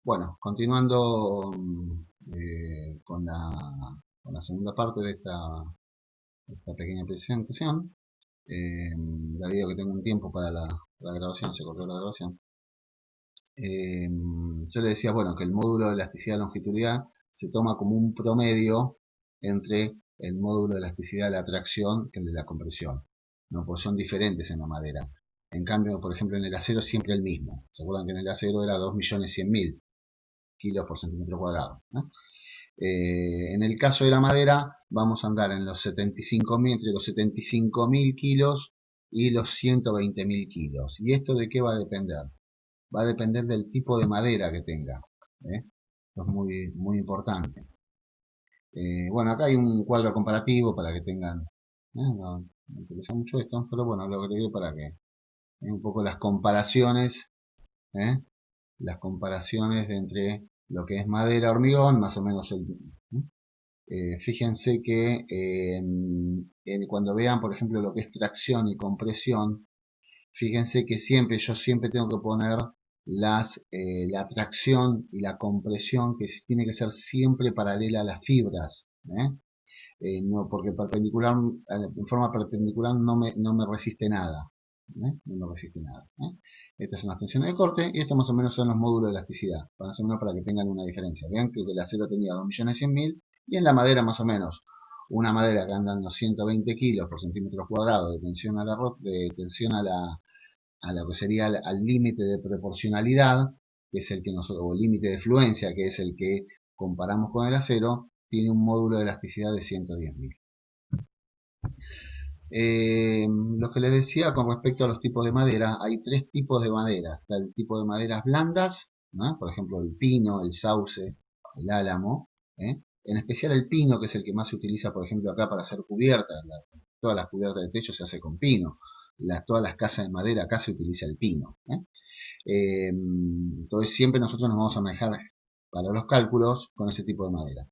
Bueno, continuando con la segunda parte de esta pequeña presentación, debido a que tengo un tiempo para la grabación, se cortó la grabación. Yo le decía, bueno, que el módulo de elasticidad y longitudinalidad se toma como un promedio entre el módulo de elasticidad de la tracción que el de la compresión, ¿no? Pues son diferentes en la madera. En cambio, por ejemplo, en el acero siempre el mismo. ¿Se acuerdan que en el acero era 2.100.000 kilos por centímetro cuadrado? ¿No? En el caso de la madera, vamos a andar en los 75.000, entre los 75.000 kilos y los 120.000 kilos. ¿Y esto de qué va a depender? Va a depender del tipo de madera que tenga. Esto es muy, muy importante. Bueno, acá hay un cuadro comparativo para que tengan. No me interesa mucho esto, pero bueno, lo agregué para que un poco las comparaciones. ¿eh? Las comparaciones de entre lo que es madera, hormigón, más o menos fíjense que cuando vean, por ejemplo, lo que es tracción y compresión, fíjense que yo siempre tengo que poner la tracción y la compresión que tiene que ser siempre paralela a las fibras. No, porque en forma perpendicular no me resiste nada. No me resiste nada. Estas son las tensiones de corte y estos más o menos son los módulos de elasticidad. Más o menos para que tengan una diferencia. Vean que el acero tenía 2.100.000 y en la madera más o menos. Una madera que anda en los 120 kilos por centímetro cuadrado de tensión de tensión a lo que sería al límite de proporcionalidad, que es el que nosotros, o límite de fluencia, que es el que comparamos con el acero, tiene un módulo de elasticidad de 110.000. Lo que les decía con respecto a los tipos de madera, hay tres tipos de madera. Está el tipo de maderas blandas, ¿no? Por ejemplo el pino, el sauce, el álamo, en especial el pino, que es el que más se utiliza, por ejemplo, acá para hacer cubiertas. Todas las cubiertas de techo se hace con pino. Todas las casas de madera acá se utiliza el pino. Entonces siempre nosotros nos vamos a manejar para los cálculos con ese tipo de madera.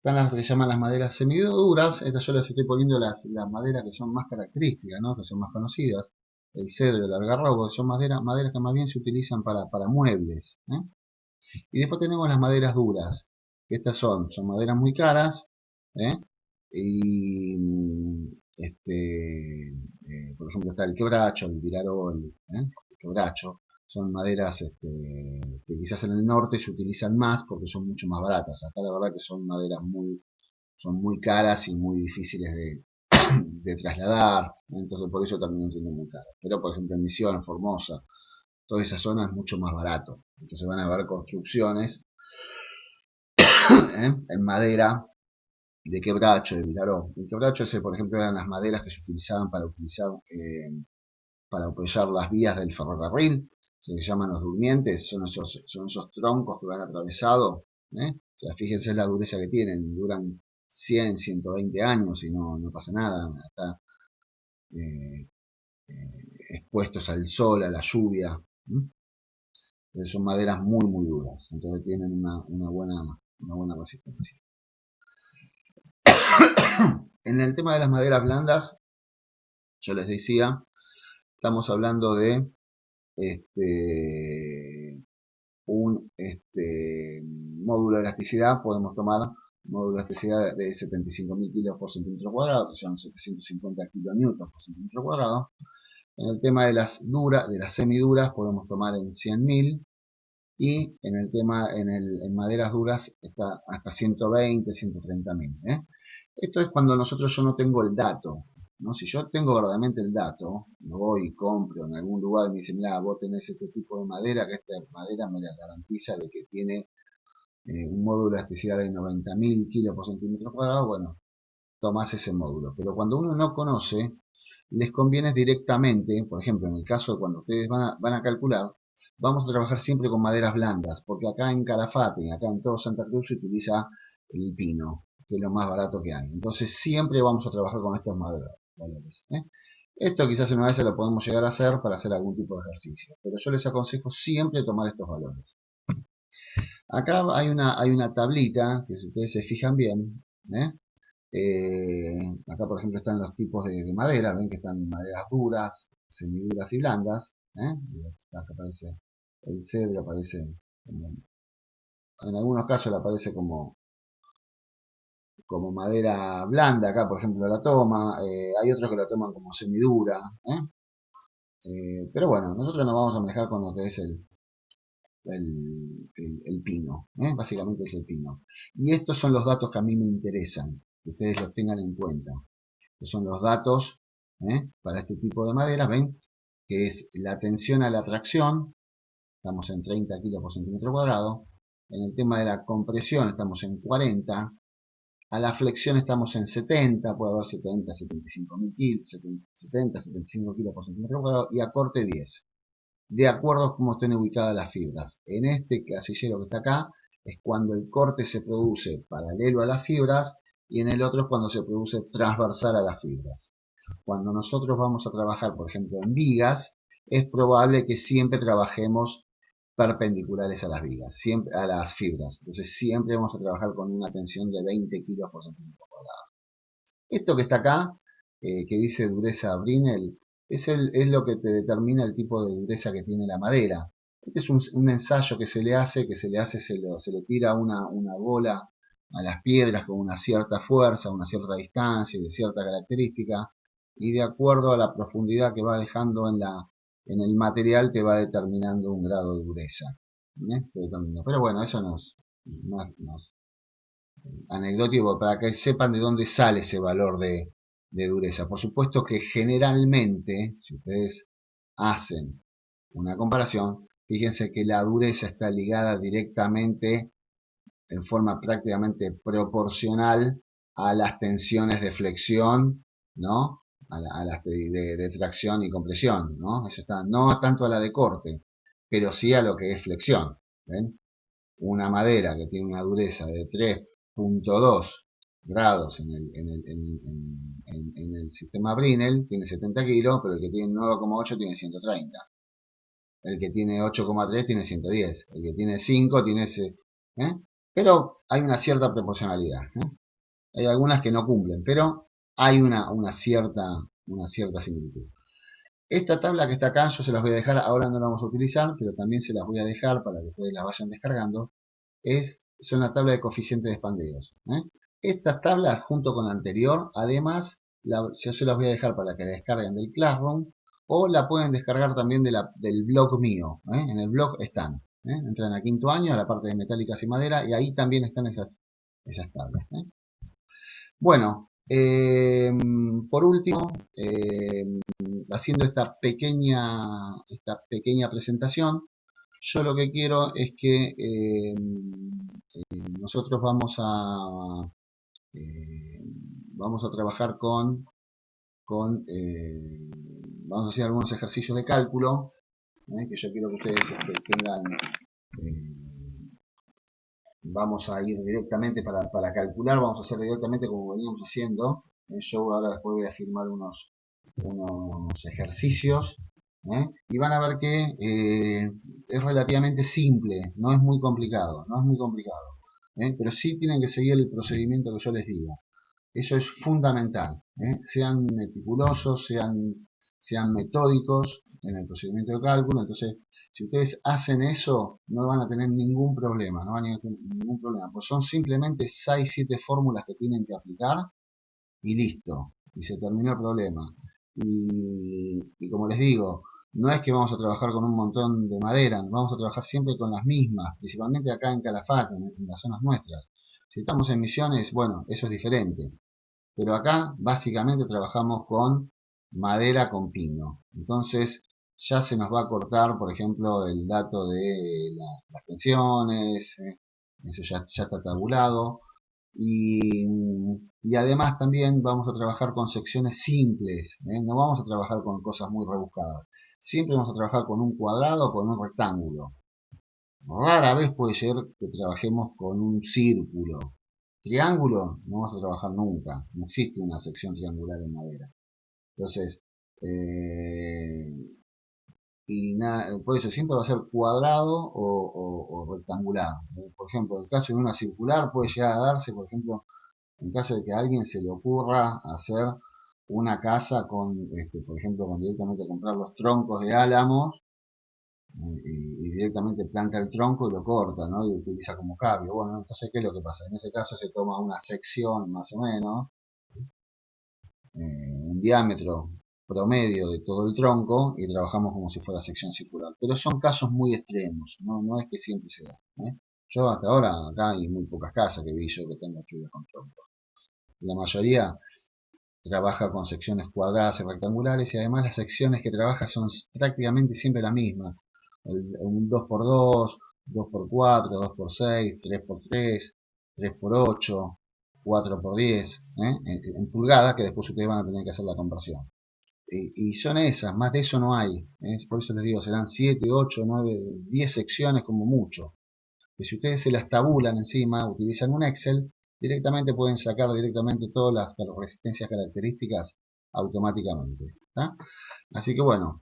Están las que se llaman las maderas semiduras. Estas yo les estoy poniendo las maderas que son más características, ¿no? Que son más conocidas. El cedro, el algarrobo, que son maderas que más bien se utilizan para muebles. Y después tenemos las maderas duras. Que estas son maderas muy caras. Y por ejemplo está el quebracho, el virarol, el quebracho. Son maderas que quizás en el norte se utilizan más porque son mucho más baratas. Acá la verdad que son muy caras y muy difíciles de trasladar, entonces por eso terminan siendo muy caras. Pero por ejemplo en Misiones, Formosa, toda esa zona es mucho más barato. Entonces van a ver construcciones en madera de quebracho, de Vilaró. El quebracho ese, por ejemplo, eran las maderas que se utilizaban para apoyar las vías del ferrocarril, se les llaman los durmientes, son esos troncos que van atravesados. O sea, fíjense la dureza que tienen, duran 100, 120 años y no pasa nada, está eh, expuestos al sol, a la lluvia. Son maderas muy muy duras, entonces tienen una buena resistencia. En el tema de las maderas blandas, yo les decía, estamos hablando de un módulo de elasticidad. Podemos tomar un módulo de elasticidad de 75.000 kilos por centímetro cuadrado, que son 750 kilonewtons por centímetro cuadrado. En el tema de las semiduras, podemos tomar en 100.000. Y en maderas duras está hasta 120, 130.000. Esto es cuando yo no tengo el dato. ¿no? Si yo tengo verdaderamente el dato, lo voy y compro en algún lugar y me dicen, mira, vos tenés este tipo de madera, que esta madera me la garantiza de que tiene un módulo de elasticidad de 90.000 kilos por centímetro cuadrado, bueno, tomás ese módulo. Pero cuando uno no conoce, les conviene directamente, por ejemplo, en el caso de cuando ustedes van a calcular, vamos a trabajar siempre con maderas blandas, porque acá en Calafate, acá en todo Santa Cruz se utiliza el pino, que es lo más barato que hay. Entonces siempre vamos a trabajar con estos valores. Esto quizás una vez se lo podemos llegar a hacer para hacer algún tipo de ejercicio, pero yo les aconsejo siempre tomar estos valores. Acá hay una tablita, que si ustedes se fijan bien, acá por ejemplo están los tipos de madera, ven que están maderas duras, semiduras y blandas. Acá aparece el cedro, aparece en algunos casos le aparece como madera blanda, acá por ejemplo la toma, hay otros que la toman como semidura, pero bueno, nosotros nos vamos a manejar con lo que es el pino, básicamente es el pino. Y estos son los datos que a mí me interesan, que ustedes los tengan en cuenta. Estos son los datos para este tipo de madera, ven, que es la tensión a la tracción, estamos en 30 kilos por centímetro cuadrado, en el tema de la compresión estamos en 40, a la flexión estamos en 70, puede haber 70, 75 mil kilos, 70, 75 kilos por centímetro cuadrado, y a corte 10, de acuerdo a cómo estén ubicadas las fibras. En este casillero que está acá, es cuando el corte se produce paralelo a las fibras, y en el otro es cuando se produce transversal a las fibras. Cuando nosotros vamos a trabajar, por ejemplo, en vigas, es probable que siempre trabajemos perpendiculares a las vigas, siempre a las fibras. Entonces siempre vamos a trabajar con una tensión de 20 kilos por centímetro cuadrado. Esto que está acá, que dice dureza Brinell, es lo que te determina el tipo de dureza que tiene la madera. Este es un ensayo que se le hace, se le tira una bola a las piedras con una cierta fuerza, una cierta distancia y de cierta característica, y de acuerdo a la profundidad que va dejando en el material te va determinando un grado de dureza. Se determina. Pero bueno, eso nos anecdótico para que sepan de dónde sale ese valor de dureza. Por supuesto que generalmente, si ustedes hacen una comparación, fíjense que la dureza está ligada directamente en forma prácticamente proporcional a las tensiones de flexión, ¿no? A las de tracción y compresión, ¿no? Eso está, no tanto a la de corte, pero sí a lo que es flexión. ¿Ven? Una madera que tiene una dureza de 3.2 grados en el sistema Brinell tiene 70 kilos, pero el que tiene 9,8 tiene 130. El que tiene 8,3 tiene 110. El que tiene 5 tiene ese. Pero hay una cierta proporcionalidad. Hay algunas que no cumplen, pero hay una cierta similitud. Esta tabla que está acá yo se las voy a dejar, ahora no la vamos a utilizar, pero también se las voy a dejar para que ustedes la vayan descargando. Son la tabla de coeficientes de espandeos. Estas tablas, junto con la anterior, además, yo se las voy a dejar para que la descarguen del Classroom, o la pueden descargar también del blog mío. En el blog están. Entran a quinto año, a la parte de metálicas y madera, y ahí también están esas tablas. Bueno, por último, haciendo esta pequeña presentación, yo lo que quiero es que nosotros eh, vamos a trabajar vamos a hacer algunos ejercicios de cálculo, que yo quiero que ustedes tengan, vamos a ir directamente para calcular, vamos a hacer directamente como veníamos haciendo. Yo ahora después voy a firmar unos ejercicios, y van a ver que es relativamente simple, no es muy complicado, pero sí tienen que seguir el procedimiento que yo les diga. Eso es fundamental. Sean meticulosos, sean metódicos en el procedimiento de cálculo. Entonces, si ustedes hacen eso, no van a tener ningún problema, no van a tener ningún problema, pues son simplemente 6-7 fórmulas que tienen que aplicar y listo, y se terminó el problema. Y como les digo, no es que vamos a trabajar con un montón de madera, vamos a trabajar siempre con las mismas, principalmente acá en Calafate, en las zonas nuestras. Si estamos en Misiones, bueno, eso es diferente. Pero acá básicamente trabajamos con madera con pino. Entonces ya se nos va a cortar, por ejemplo, el dato de las tensiones, eso ya está tabulado. Y además también vamos a trabajar con secciones simples, no vamos a trabajar con cosas muy rebuscadas. Siempre vamos a trabajar con un cuadrado o con un rectángulo. Rara vez puede ser que trabajemos con un círculo. Triángulo no vamos a trabajar nunca. No existe una sección triangular en madera. Entonces, y nada, por eso siempre va a ser cuadrado o rectangular. Por ejemplo, en el caso de una circular puede llegar a darse, por ejemplo, en caso de que a alguien se le ocurra hacer una casa con, por ejemplo, con directamente comprar los troncos de álamos y directamente planta el tronco y lo corta, ¿no? Y utiliza como cambio. Bueno, entonces, ¿qué es lo que pasa? En ese caso se toma una sección más o menos, un diámetro promedio de todo el tronco y trabajamos como si fuera sección circular. Pero son casos muy extremos, no es que siempre se da. Yo hasta ahora, acá hay muy pocas casas que vi yo que tengan estudios con tronco. La mayoría trabaja con secciones cuadradas y rectangulares y además las secciones que trabaja son prácticamente siempre la misma. Un 2x2, 2x4, 2x6, 3x3, 3x8, 4x10, en pulgadas, que después ustedes van a tener que hacer la conversión. Y son esas, más de eso no hay. Por eso les digo, serán 7, 8, 9, 10 secciones como mucho. Que si ustedes se las tabulan encima, utilizan un Excel, directamente pueden sacar directamente todas las resistencias características automáticamente. ¿Tá? Así que bueno,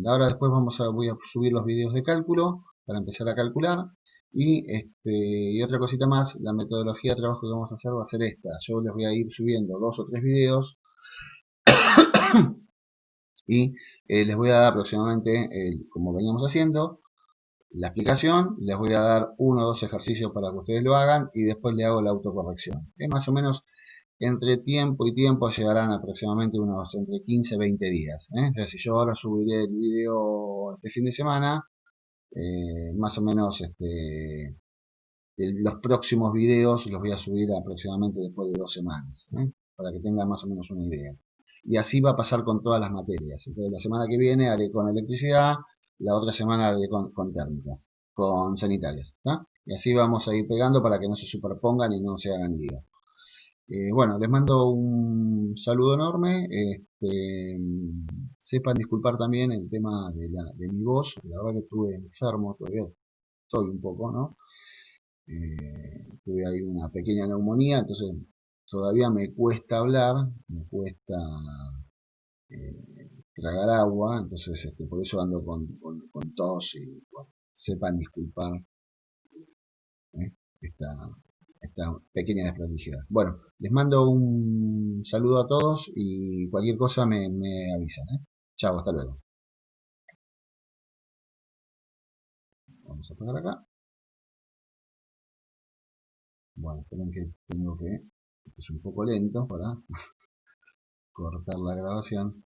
ahora después voy a subir los videos de cálculo para empezar a calcular. Y otra cosita más, la metodología de trabajo que vamos a hacer va a ser esta. Yo les voy a ir subiendo 2 o 3 videos y les voy a dar aproximadamente, como veníamos haciendo, la explicación, les voy a dar 1 o 2 ejercicios para que ustedes lo hagan y después le hago la autocorrección. Más o menos entre tiempo y tiempo llegarán aproximadamente unos entre 15 y 20 días. O sea, si yo ahora subiré el video este fin de semana, más o menos los próximos videos los voy a subir aproximadamente después de 2 semanas, para que tengan más o menos una idea. Y así va a pasar con todas las materias. Entonces, la semana que viene haré con electricidad, la otra semana haré con térmicas, con sanitarias. Y así vamos a ir pegando para que no se superpongan y no se hagan lío. Bueno, les mando un saludo enorme. Sepan disculpar también el tema de mi voz. La verdad que estuve enfermo, todavía estoy un poco, ¿no? Tuve ahí una pequeña neumonía, entonces todavía me cuesta hablar, me cuesta tragar agua, entonces por eso ando con tos y bueno, sepan disculpar ¿eh? esta, esta pequeña desprolijidad. Bueno, les mando un saludo a todos y cualquier cosa me avisan. Chao, hasta luego. Vamos a poner acá. Bueno, esperen que tengo que... Es un poco lento para cortar la grabación.